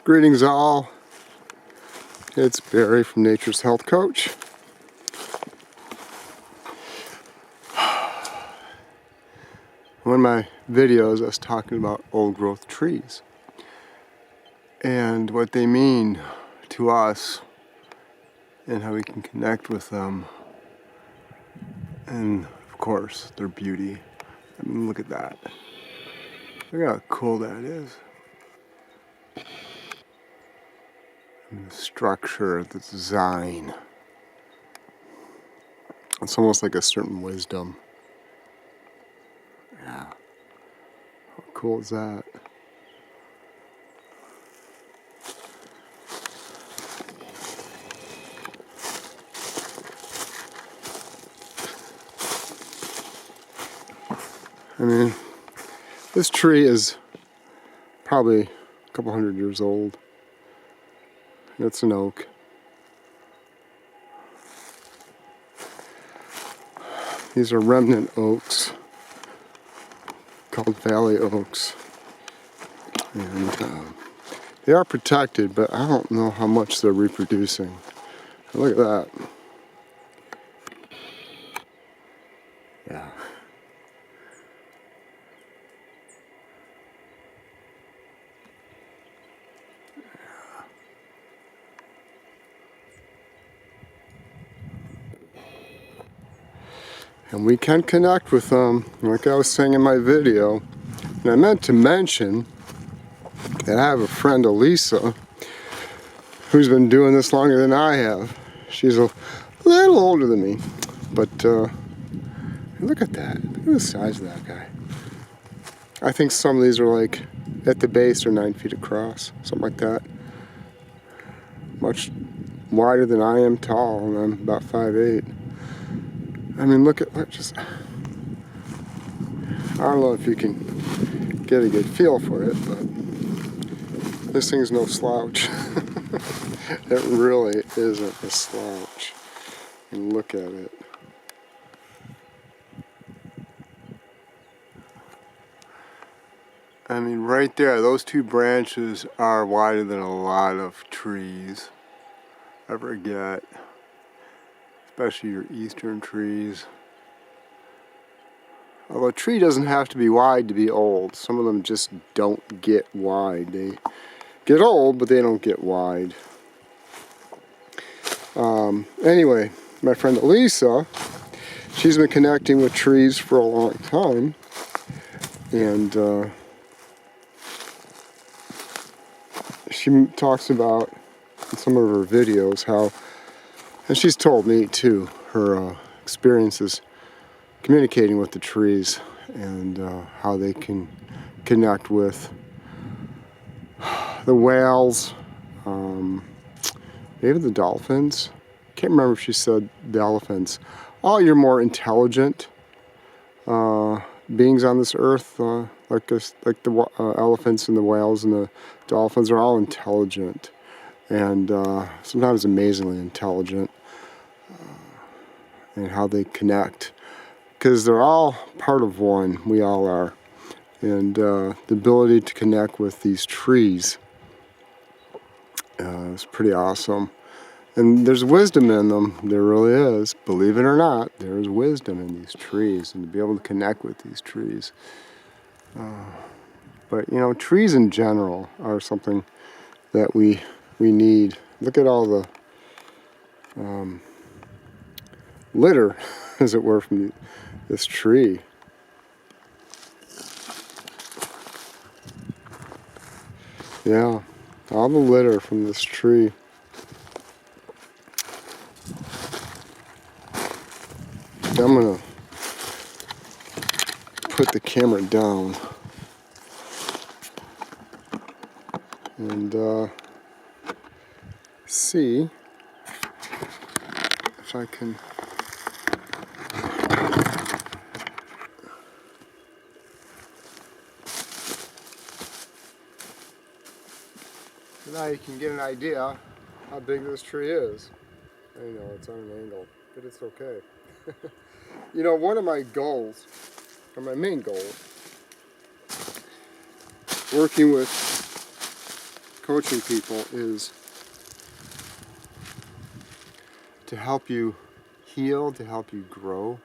Greetings all, it's Barry from Nature's Health Coach. One of my videos I was talking about old growth trees and what they mean to us and how we can connect with them, and of course their beauty. I mean, look at that. Look how cool that is. And the structure, the design. It's almost like a certain wisdom. Yeah. How cool is that? I mean, this tree is probably a couple hundred years old. It's an oak. These are remnant oaks called valley oaks. And they are protected, but I don't know how much they're reproducing. Look at that. Yeah. And we can connect with them, like I was saying in my video. And I meant to mention that I have a friend, Elisa, who's been doing this longer than I have. She's a little older than me, but look at that. Look at the size of that guy. I think some of these are like, at the base, are 9 feet across, something like that. Much wider than I am tall, and I'm about 5'8". I mean, look, just, I don't know if you can get a good feel for it, but this thing's no slouch. It really isn't a slouch. And look at it. I mean, right there, those two branches are wider than a lot of trees ever get, especially your eastern trees. Although a tree doesn't have to be wide to be old. Some of them just don't get wide. They get old, but they don't get wide. Anyway, my friend Elisa, she's been connecting with trees for a long time, and she talks about in some of her videos how, and she's told me too, her experiences communicating with the trees and how they can connect with the whales, maybe the dolphins. Can't remember if she said the elephants. All your more intelligent beings on this earth, like the elephants and the whales and the dolphins, are all intelligent, and sometimes amazingly intelligent, and how they connect, because they're all part of one. We all are, and the ability to connect with these trees is pretty awesome. And there's wisdom in them. There really is. Believe it or not, there's wisdom in these trees, and to be able to connect with these trees. But you know, trees in general are something that we need. Look at all the litter, as it were, from this tree. Yeah, all the litter from this tree. I'm gonna put the camera down and see if I can now you can get an idea how big this tree is. I know it's on an angle, but it's okay. You know, one of my goals, or my main goal, working with coaching people is to help you heal, to help you grow.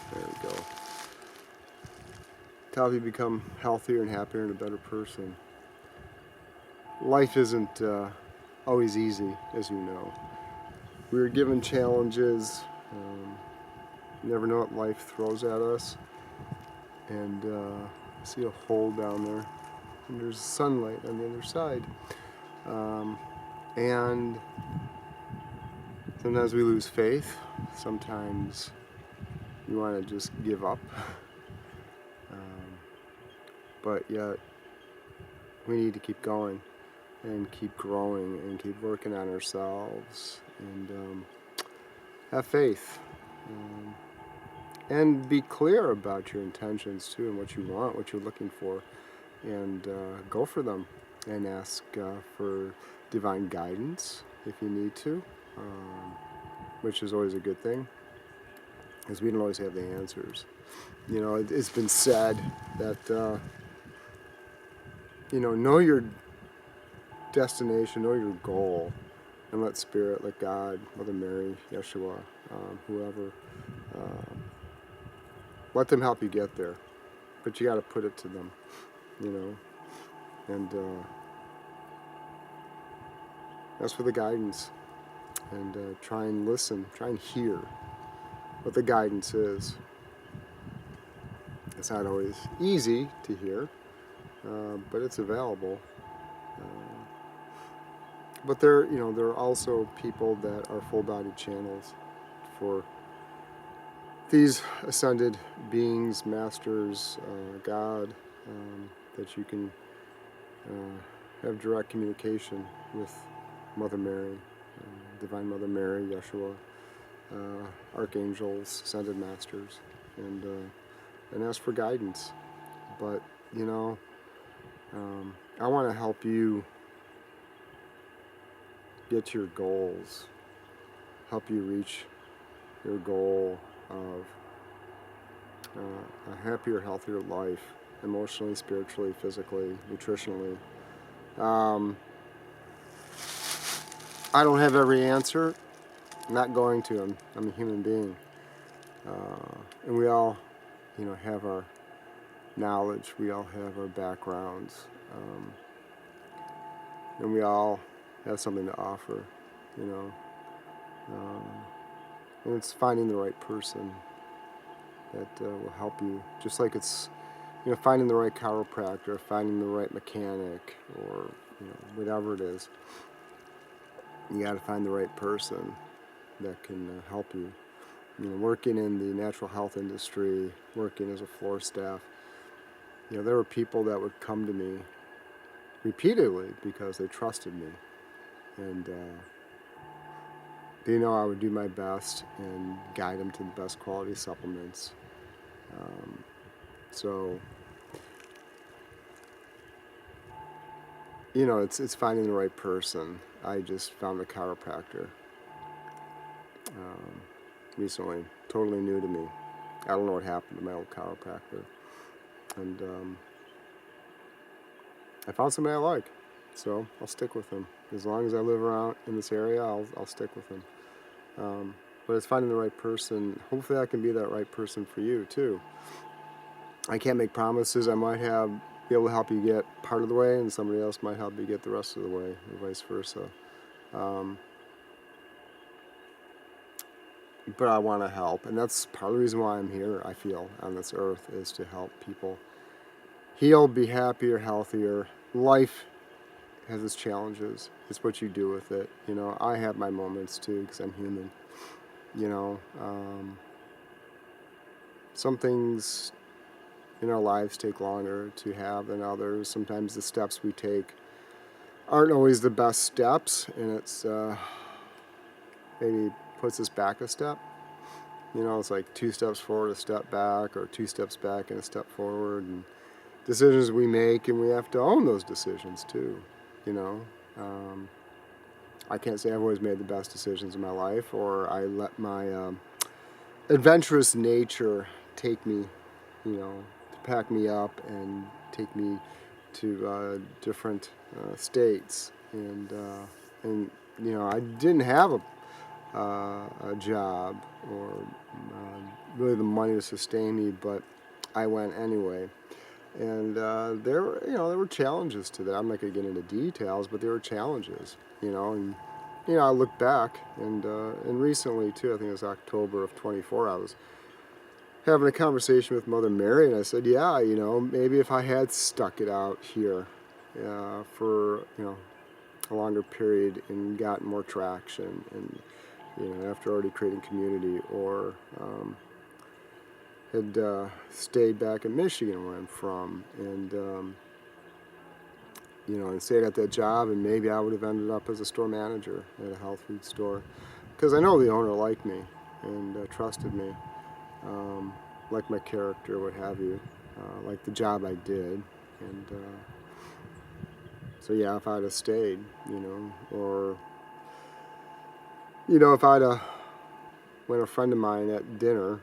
There we go. To help you become healthier and happier and a better person. Life isn't always easy, as you know. We're given challenges. You never know what life throws at us. And I see a hole down there. And there's sunlight on the other side. And sometimes we lose faith. Sometimes you want to just give up. But yet, we need to keep going and keep growing and keep working on ourselves and have faith. And be clear about your intentions too and what you want, what you're looking for, and go for them and ask for divine guidance if you need to, which is always a good thing because we don't always have the answers. You know, it's been said that know your destination, know your goal, and let Spirit, let God, Mother Mary, Yeshua, whoever, let them help you get there. But you got to put it to them, and ask for the guidance, and try and listen, try and hear what the guidance is. It's not always easy to hear, but it's available. But there are also people that are full-bodied channels for these ascended beings, masters, God, that you can have direct communication with Mother Mary, Divine Mother Mary, Yeshua, archangels, ascended masters, and ask for guidance. But I want to help you get to your goals, help you reach your goal of a happier, healthier life, emotionally, spiritually, physically, nutritionally. I don't have every answer. I'm not going to. I'm a human being. And we all, have our knowledge. We all have our backgrounds. And we all have something to offer, and it's finding the right person that will help you. Just like it's, finding the right chiropractor, finding the right mechanic, or whatever it is. You got to find the right person that can help you. Working in the natural health industry, working as a floor staff, there were people that would come to me repeatedly because they trusted me. And I would do my best and guide them to the best quality supplements. So, it's finding the right person. I just found a chiropractor recently, totally new to me. I don't know what happened to my old chiropractor. And I found somebody I like, so I'll stick with him. As long as I live around in this area, I'll stick with him. But it's finding the right person. Hopefully I can be that right person for you too. I can't make promises. I might be able to help you get part of the way, and somebody else might help you get the rest of the way, and vice versa. But I want to help, and that's part of the reason why I'm here, I feel, on this earth, is to help people heal, be happier, healthier. Life has its challenges. It's what you do with it. I have my moments too, because I'm human. Some things in our lives take longer to have than others. Sometimes the steps we take aren't always the best steps, and it's maybe puts us back a step. It's like 2 steps forward, a step back, or 2 steps back and a step forward. And decisions we make, and we have to own those decisions too. I can't say I've always made the best decisions in my life, or I let my adventurous nature take me, to pack me up and take me to different states, and I didn't have a job or really the money to sustain me, but I went anyway. And there were challenges to that. I'm not going to get into details, but there were challenges, and I look back, and recently too, I think it was October of 24, I was having a conversation with Mother Mary, and I said, yeah, maybe if I had stuck it out here for a longer period and gotten more traction, and after already creating community, or had stayed back in Michigan where I'm from, and stayed at that job, and maybe I would have ended up as a store manager at a health food store, because I know the owner liked me and trusted me, liked my character, what have you, liked the job I did, and so yeah, if I'd have stayed, or if I'd have went a friend of mine at dinner,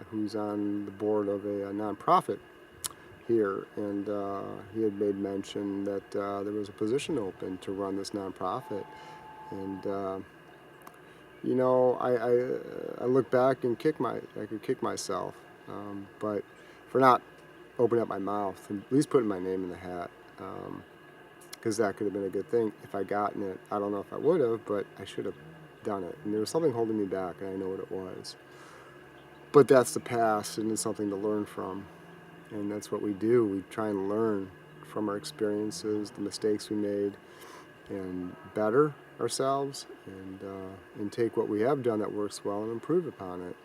who's on the board of a nonprofit here, and he had made mention that there was a position open to run this nonprofit, and I look back and I could kick myself, but for not opening up my mouth and at least putting my name in the hat, because that could have been a good thing if I gotten it. I don't know if I would have, but I should have done it, and there was something holding me back, and I know what it was. But that's the past, and it's something to learn from. And that's what we do. We try and learn from our experiences, the mistakes we made, and better ourselves, and take what we have done that works well and improve upon it.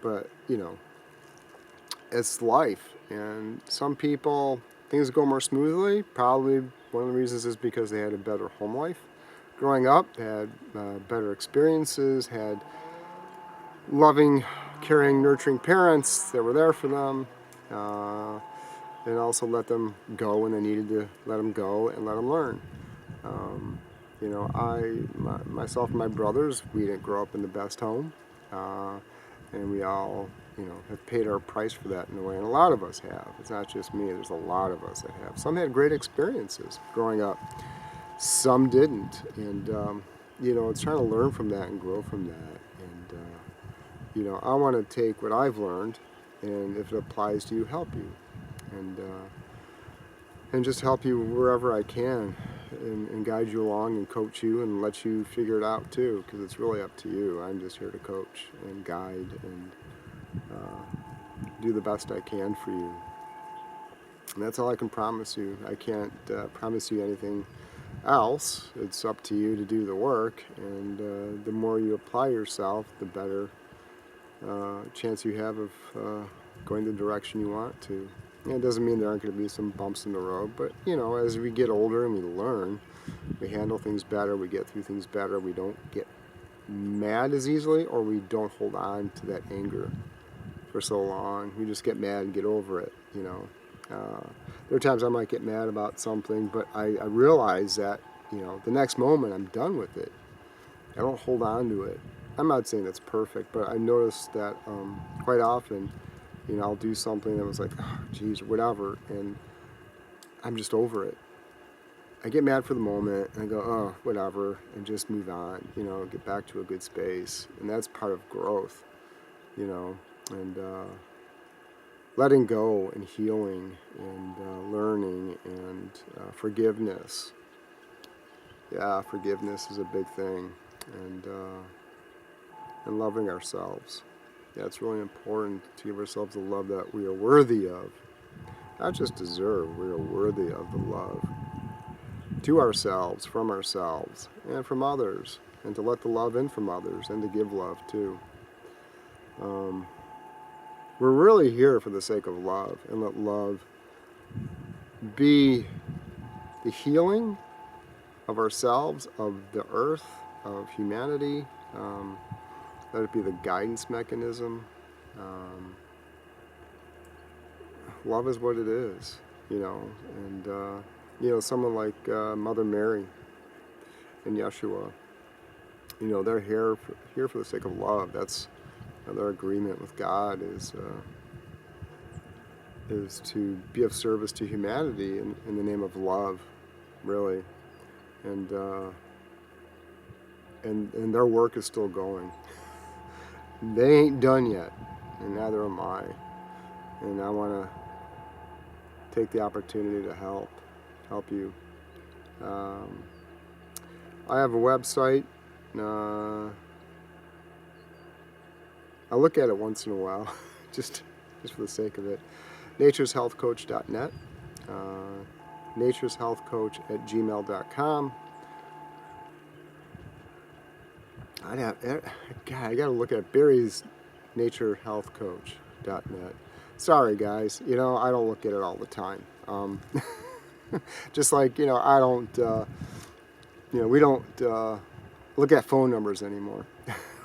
But it's life, and some people, things go more smoothly. Probably one of the reasons is because they had a better home life growing up, they had better experiences, had loving, caring, nurturing parents that were there for them, and also let them go when they needed to let them go and let them learn. Myself and my brothers, we didn't grow up in the best home, and we all, have paid our price for that in a way, and a lot of us have. It's not just me, there's a lot of us that have. Some had great experiences growing up, some didn't, and it's trying to learn from that and grow from that, and I want to take what I've learned, and if it applies to you, help you, and just help you wherever I can, and guide you along and coach you and let you figure it out too, because it's really up to you. I'm just here to coach and guide and do the best I can for you. And that's all I can promise you. I can't promise you anything else. It's up to you to do the work, and the more you apply yourself, the better chance you have of going the direction you want to. And it doesn't mean there aren't going to be some bumps in the road, but as we get older and we learn, we handle things better, we get through things better, we don't get mad as easily, or we don't hold on to that anger for so long. We just get mad and get over it. There are times I might get mad about something, but I realize that the next moment I'm done with it. I don't hold on to it. I'm not saying it's perfect, but I noticed that quite often, I'll do something that was like, oh, geez, or whatever, and I'm just over it. I get mad for the moment, and I go, oh, whatever, and just move on, get back to a good space. And that's part of growth, and letting go and healing and learning and forgiveness. Yeah, forgiveness is a big thing, and loving ourselves. Yeah, it's really important to give ourselves the love that we are worthy of. Not just deserve, we are worthy of the love. To ourselves, from ourselves, and from others. And to let the love in from others, and to give love too. We're really here for the sake of love, and let love be the healing of ourselves, of the earth, of humanity. Let it be the guidance mechanism. Love is what it is, and someone like Mother Mary and Yeshua, they're here for the sake of love. That's their agreement with God is to be of service to humanity in the name of love, really. And their work is still going. They ain't done yet, and neither am I. And I want to take the opportunity to help you. I have a website. I look at it once in a while, just for the sake of it. natureshealthcoach.net, natureshealthcoach@gmail.com. I gotta look at Barry's naturehealthcoach.net. Sorry guys, I don't look at it all the time. Just like, I don't, we don't look at phone numbers anymore.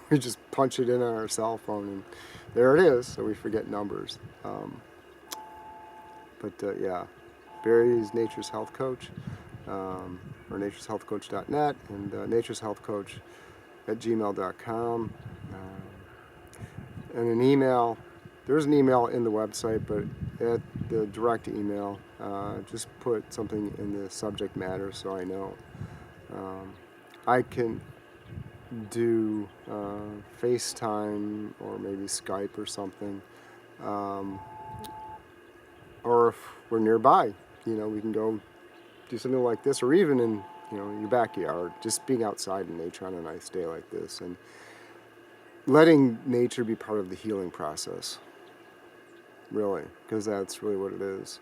We just punch it in on our cell phone and there it is, so we forget numbers. Yeah, Barry's Nature's Health Coach, or natureshealthcoach.net, and natureshealthcoach@gmail.com. And an email, there's an email in the website, but at the direct email, just put something in the subject matter so I know. I can do FaceTime or maybe Skype or something. Or if we're nearby, we can go do something like this, or even in, your backyard, just being outside in nature on a nice day like this, and letting nature be part of the healing process, really, because that's really what it is.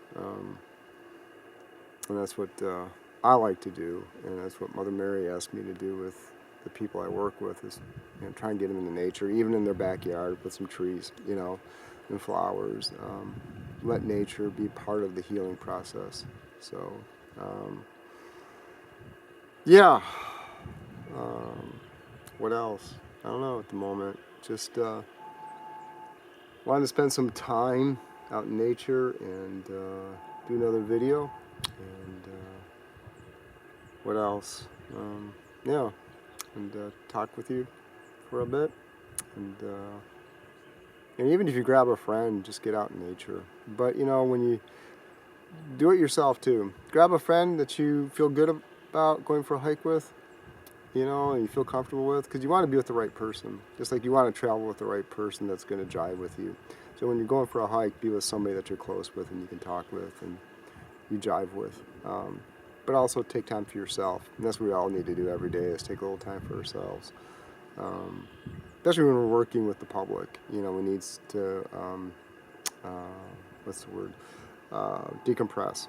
And that's what I like to do, and that's what Mother Mary asked me to do with the people I work with, is try and get them into nature, even in their backyard, with some trees, and flowers. Let nature be part of the healing process. So, yeah. What else? I don't know at the moment. Just wanted to spend some time out in nature and do another video. And what else? Yeah. And talk with you for a bit. And even if you grab a friend, just get out in nature. But, when you do it yourself too. Grab a friend that you feel good about going for a hike with, and you feel comfortable with, because you want to be with the right person. Just like you want to travel with the right person that's going to jive with you. So when you're going for a hike, be with somebody that you're close with and you can talk with and you jive with. But also take time for yourself. And that's what we all need to do every day, is take a little time for ourselves. Especially when we're working with the public, we need to, decompress.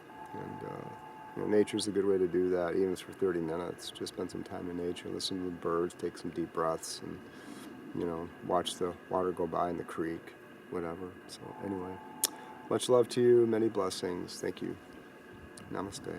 And nature's a good way to do that, even if it's for 30 minutes. Just spend some time in nature, listen to the birds, take some deep breaths, and, watch the water go by in the creek, whatever. So anyway, much love to you, many blessings. Thank you. Namaste.